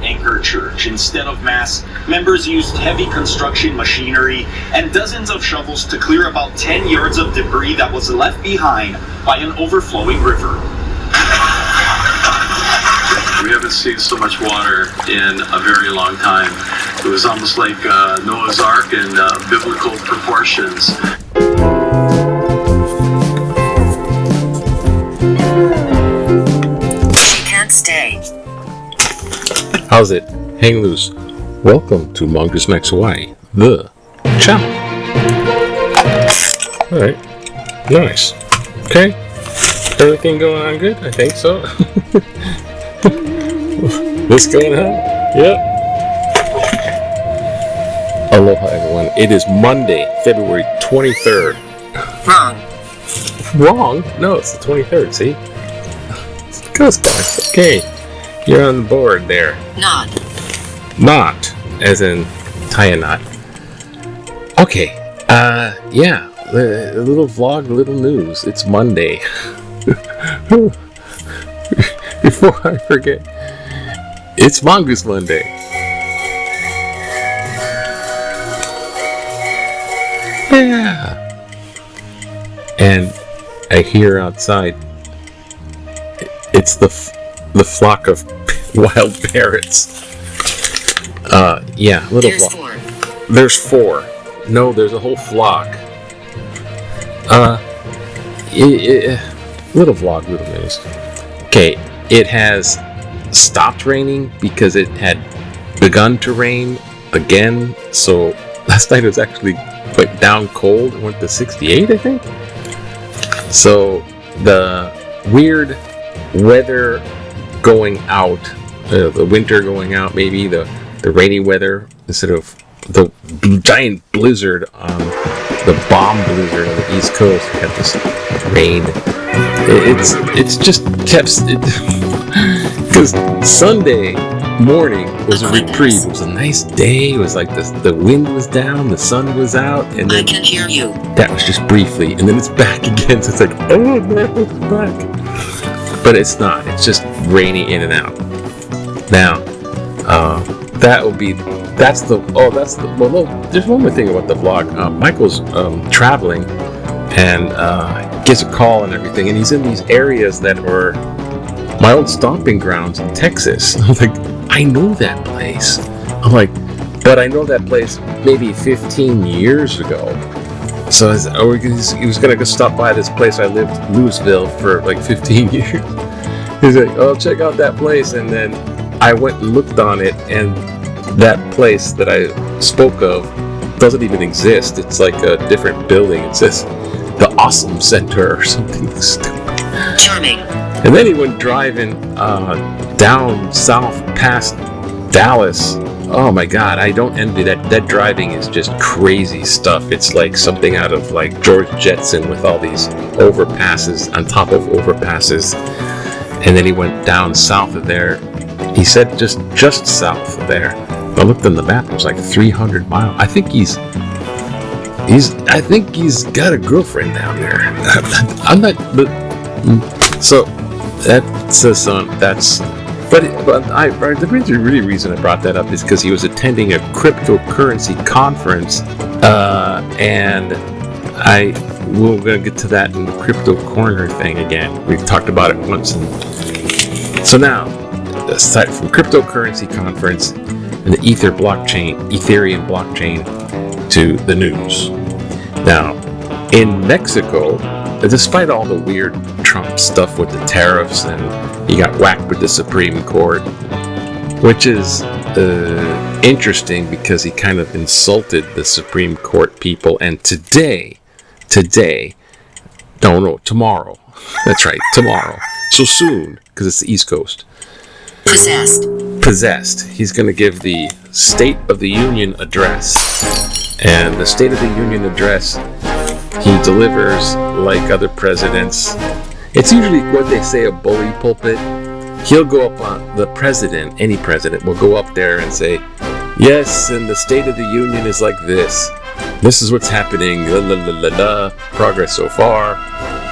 Anchor Church. Instead of mass, members used heavy construction machinery and dozens of shovels to clear about 10 yards of debris that was left behind by an overflowing river. We haven't seen so much water in a very long time. It was almost like Noah's Ark in biblical proportions. You can't stay. How's it? Hang loose. Welcome to Mongoose Max Hawaii, the channel. Alright. Nice. Okay. Everything going on good? I think so. This going on? Yep. Aloha everyone. It is Monday, February 23rd. Wrong? No, it's the 23rd, see? Okay. You're on the board there. Not, as in tie a knot. Okay, yeah, a little vlog, a little news. It's Monday. Before I forget, it's Mongoose Monday. Yeah. And I hear outside, it's the flock of wild parrots. Yeah, little flock. There's four. No, there's a whole flock. Little vlog, little news. Okay, it has stopped raining because it had begun to rain again. So last night it was actually like down cold. It went to 68, I think. So the weird weather going out, the winter going out, maybe the rainy weather instead of the giant blizzard on the bomb blizzard on the East Coast. We had this rain. It's just kept because Sunday morning was a reprieve. It was a nice day. It was like the wind was down, the sun was out, and then I can hear you. That was just briefly, and then it's back again. So it's like, oh no, it's back. But it's not. It's just rainy in and out. Now, well, no, there's one more thing about the vlog. Michael's traveling and gets a call and everything, and he's in these areas that are my old stomping grounds in Texas. I'm like, I know that place. I'm like, but I know that place maybe 15 years ago. So he was going to go stop by this place I lived, Louisville, for like 15 years. He's like, oh, check out that place. And then I went and looked on it, and that place that I spoke of doesn't even exist. It's like a different building. It says the Awesome Center or something stupid. Charming. And then he went driving down south past Dallas. Oh my God, I don't envy that. That driving is just crazy stuff. It's like something out of like George Jetson with all these overpasses on top of overpasses. And then he went down south of there. He said just south of there. I looked on the map. It was like 300 miles. I think he's got a girlfriend down there. I'm not, but so that says something. That's. But the reason I brought that up is because he was attending a cryptocurrency conference, and we're going to get to that in the crypto corner thing again. We've talked about it once. So now, aside from cryptocurrency conference and the Ethereum blockchain to the news. Now, in Mexico, despite all the weird Trump stuff with the tariffs, and he got whacked with the Supreme Court, which is interesting because he kind of insulted the Supreme Court people. And tomorrow. That's right, tomorrow. So soon, because it's the East Coast. Possessed. He's going to give the State of the Union address. And the State of the Union address, he delivers like other presidents. It's usually what they say, a bully pulpit. He'll go up on any president will go up there and say, yes, and the State of the Union is like this. This is what's happening. La, la, la, la, la. Progress so far.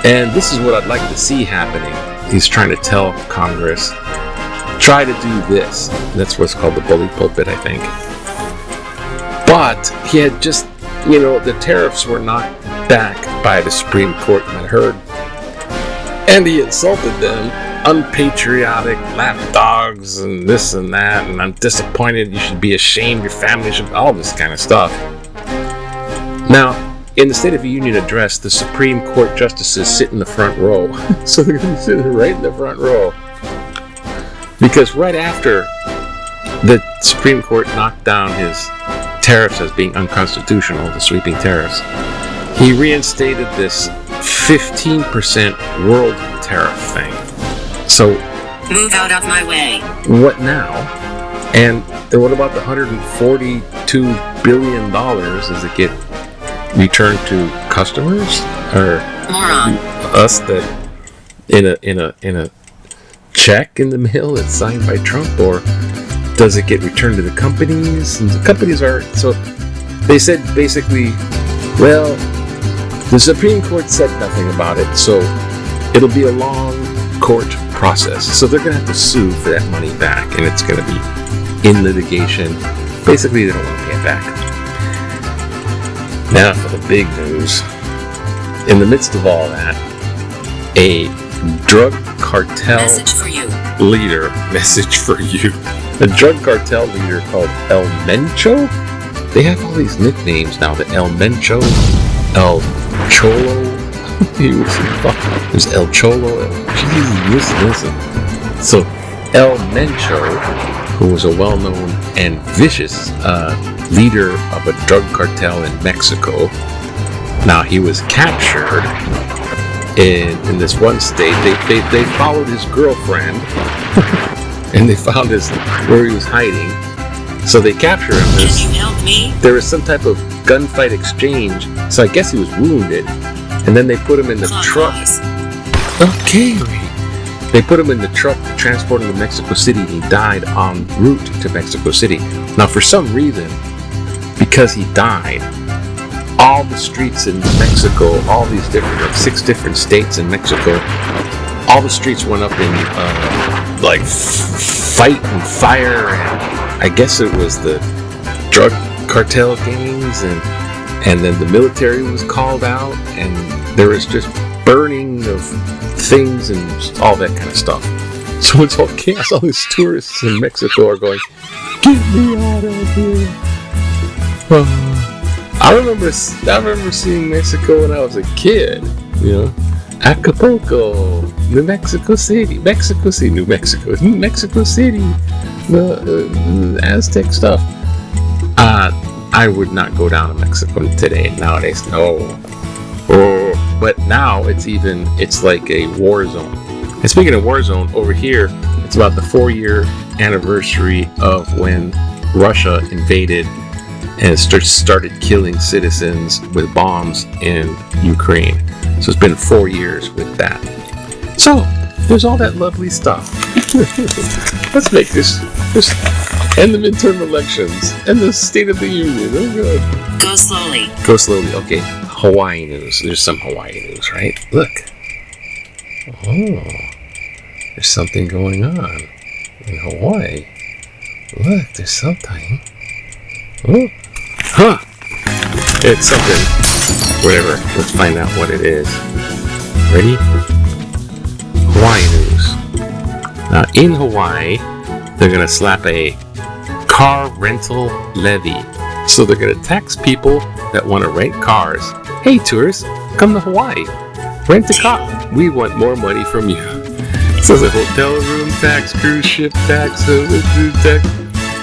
And this is what I'd like to see happening. He's trying to tell Congress, try to do this. That's what's called the bully pulpit, I think. But he had just, the tariffs were knocked back by the Supreme Court, I heard. And he insulted them, unpatriotic, lapdogs, and this and that, and I'm disappointed, you should be ashamed, your family should, all this kind of stuff. Now, in the State of the Union address, the Supreme Court justices sit in the front row. So they're going to sit right in the front row. Because right after the Supreme Court knocked down his tariffs as being unconstitutional, the sweeping tariffs, he reinstated this 15% world tariff thing. So, move out of my way. What now? And what about the $142 billion? Does it get returned to customers or moron us that in a check in the mail that's signed by Trump, or does it get returned to the companies? And the companies are, so they said basically, well, the Supreme Court said nothing about it, so it'll be a long court process. So they're going to have to sue for that money back, and it's going to be in litigation. Basically, they don't want to pay it back. Now for the big news. In the midst of all that, a drug cartel message for you. Message for you. A drug cartel leader called El Mencho. They have all these nicknames now. The El Mencho, El Cholo. There's El Cholo. Jesus, listen. So El Mencho, who was a well-known and vicious leader of a drug cartel in Mexico. Now he was captured in this one state. They followed his girlfriend and they found where he was hiding. So they captured him. Can you help me? There was some type of gunfight exchange. So I guess he was wounded. And then they put him in the truck. Okay. They put him in the truck to transport him to Mexico City. He died en route to Mexico City. Now, for some reason, because he died, all the streets in Mexico, all these different, 6 different states in Mexico, all the streets went up in fight and fire. And I guess it was the drug cartel gangs, and then the military was called out, and there was just burning of things and all that kind of stuff. So it's all chaos. All these tourists in Mexico are going, "Get me out of here!" I remember seeing Mexico when I was a kid. Acapulco, New Mexico City, New Mexico City, the Aztec stuff. I would not go down to Mexico today. Nowadays, no. But now it's like a war zone. And speaking of war zone, over here, it's about the 4-year anniversary of when Russia invaded and started killing citizens with bombs in Ukraine. So it's been 4 years with that. So there's all that lovely stuff. Let's make this and the midterm elections and the State of the Union. Oh God. Go slowly. Okay, Hawaii news. There's some Hawaii news, right? Look. Oh, there's something going on in Hawaii. Look, there's something. Oh, huh. It's something. Whatever. Let's find out what it is. Ready? Hawaii news. Now, in Hawaii, they're going to slap a car rental levy. So they're going to tax people that want to rent cars. Hey, tourists, come to Hawaii. Rent a car. We want more money from you. So the hotel room tax, cruise ship tax, tax.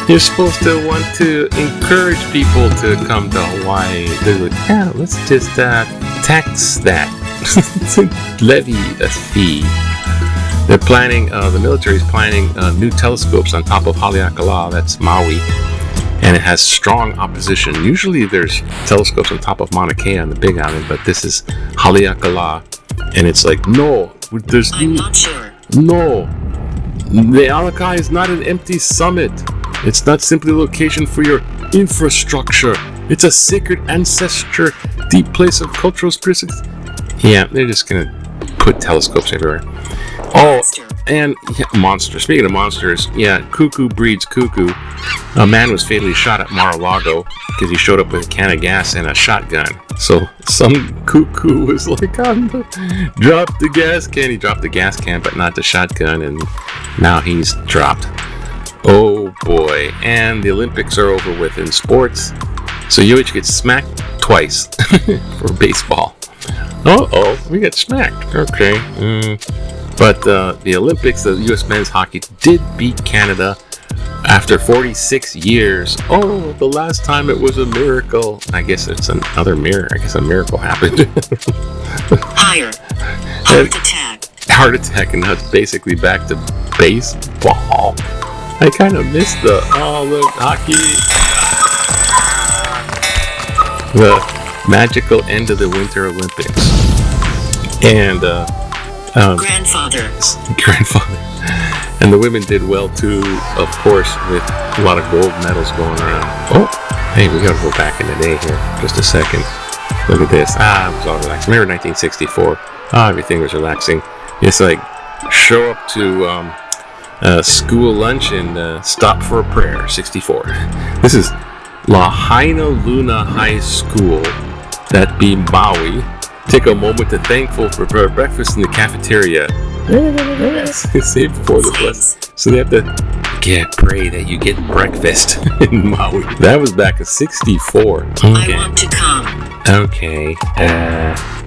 You're supposed to want to encourage people to come to Hawaii. They're like, yeah, let's just tax that. Levy a fee. They're planning, the military is planning new telescopes on top of Haleakala, that's Maui, and it has strong opposition. Usually there's telescopes on top of Mauna Kea on the Big Island, but this is Haleakala, and it's like, no, I'm not sure. No, the Alakai is not an empty summit. It's not simply a location for your infrastructure. It's a sacred ancestor, deep place of cultural spirits. Yeah, they're just gonna put telescopes everywhere. Oh, and monster. Speaking of monsters, cuckoo breeds cuckoo. A man was fatally shot at Mar-a-Lago because he showed up with a can of gas and a shotgun. So some cuckoo was like, drop the gas can. He dropped the gas can, but not the shotgun, and now he's dropped. Oh boy. And the Olympics are over with in sports. So you get smacked twice for baseball. We got smacked. Okay. But the Olympics, the U.S. men's hockey did beat Canada after 46 years. Oh, the last time it was a miracle. I guess it's another mirror. I guess a miracle happened. Higher. Heart attack. Heart attack, and now it's basically back to baseball. I kind of missed the hockey. The magical end of the Winter Olympics. And grandfather. And the women did well too, of course, with a lot of gold medals going around. Oh, hey, we gotta go back in the day here. Just a second. Look at this. It was all relaxed. Remember 1964? Everything was relaxing. It's like show up to school lunch and stop for a prayer. 64. This is Lahaina Luna High School. That be Maui. Take a moment to thankful for breakfast in the cafeteria. Save before the bus. So they have to pray that you get breakfast in Maui. That was back in 64. Okay. I want to come. Okay.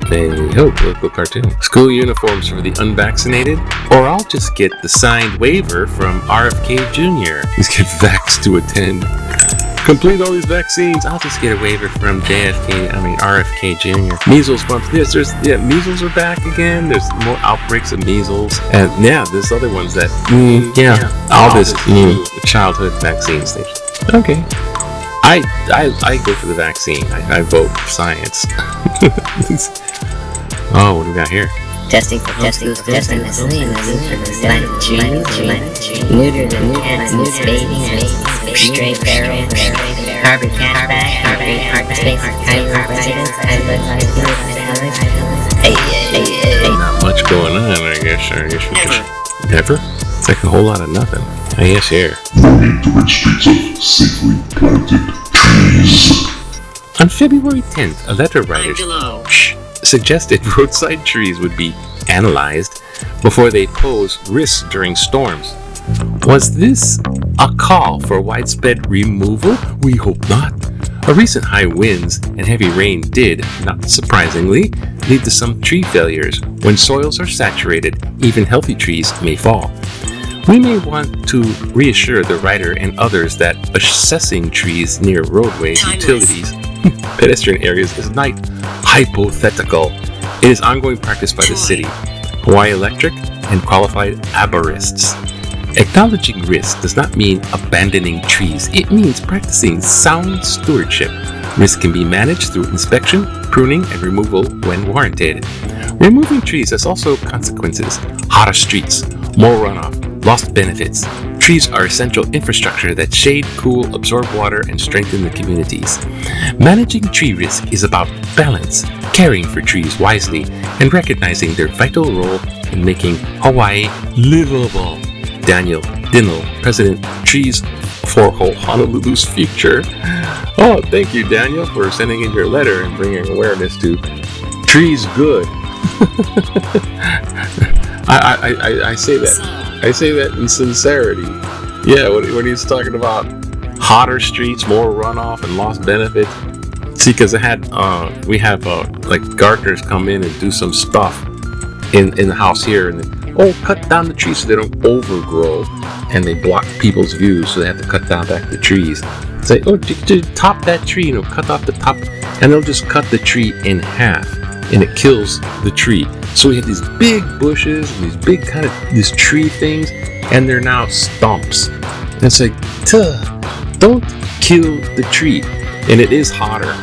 Political cartoon. School uniforms for the unvaccinated? Or I'll just get the signed waiver from RFK Jr. Just get vaxxed to attend. Complete all these vaccines. I'll just get a waiver from RFK Jr. Measles month. Yes, measles are back again. There's more outbreaks of measles. And there's other ones that, all this childhood vaccine station. Okay. I go for the vaccine. I vote for science. Oh, what do we got here? Testing for testing, planting trees, neuter them cats and babies, stray barrels, carbon cashback, carbon space, residents, not much going on, I guess we just... Never? It's like a whole lot of nothing. I guess here. Warning to red streets of safely planted trees. On February 10th, a letter writer suggested roadside trees would be analyzed before they pose risks during storms. Was this a call for widespread removal? We hope not. A recent high winds and heavy rain did, not surprisingly, lead to some tree failures. When soils are saturated, even healthy trees may fall. We may want to reassure the writer and others that assessing trees near roadways, utilities, pedestrian areas is not hypothetical. It is ongoing practice by the city, Hawaii Electric, and qualified arborists. Acknowledging risk does not mean abandoning trees. It means practicing sound stewardship. Risk can be managed through inspection, pruning, and removal when warranted. Removing trees has also consequences. Hotter streets, more runoff, lost benefits. Trees are essential infrastructure that shade, cool, absorb water, and strengthen the communities. Managing tree risk is about balance, caring for trees wisely, and recognizing their vital role in making Hawaii livable. Daniel Dinnell, President Trees for Honolulu's Future. Oh, thank you, Daniel, for sending in your letter and bringing awareness to trees good. I say that. I say that in sincerity. Yeah, when he's talking about hotter streets, more runoff, and lost benefits. See, because we have like gardeners come in and do some stuff in the house here, and cut down the trees so they don't overgrow and they block people's views, so they have to cut down back the trees. Say, top that tree, cut off the top, and they'll just cut the tree in half, and it kills the tree. So we have these big bushes and these big these tree things, and they're now stumps. And it's like, don't kill the tree. And it is hotter.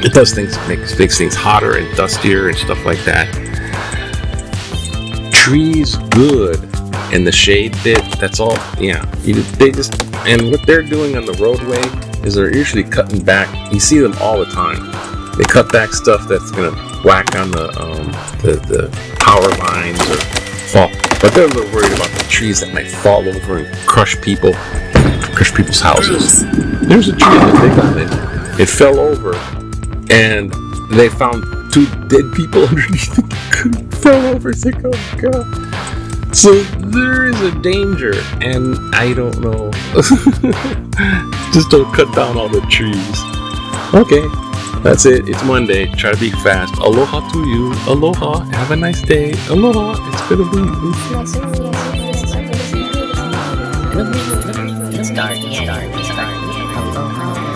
It does makes things hotter and dustier and stuff like that. Trees good, and the shade bit, that's all. And what they're doing on the roadway is they're usually cutting back. You see them all the time. They cut back stuff that's gonna whack on the power lines or fall. But they're a little worried about the trees that might fall over and crush people's houses. There's a tree that they got it. It fell over, and they found 2 dead people underneath it. Fell over. It's like, oh god. So there is a danger, and I don't know. Just don't cut down all the trees. Okay, that's it. It's Monday. Try to be fast. Aloha to you. Aloha. Have a nice day. Aloha. It's gonna be. It's dark. Aloha.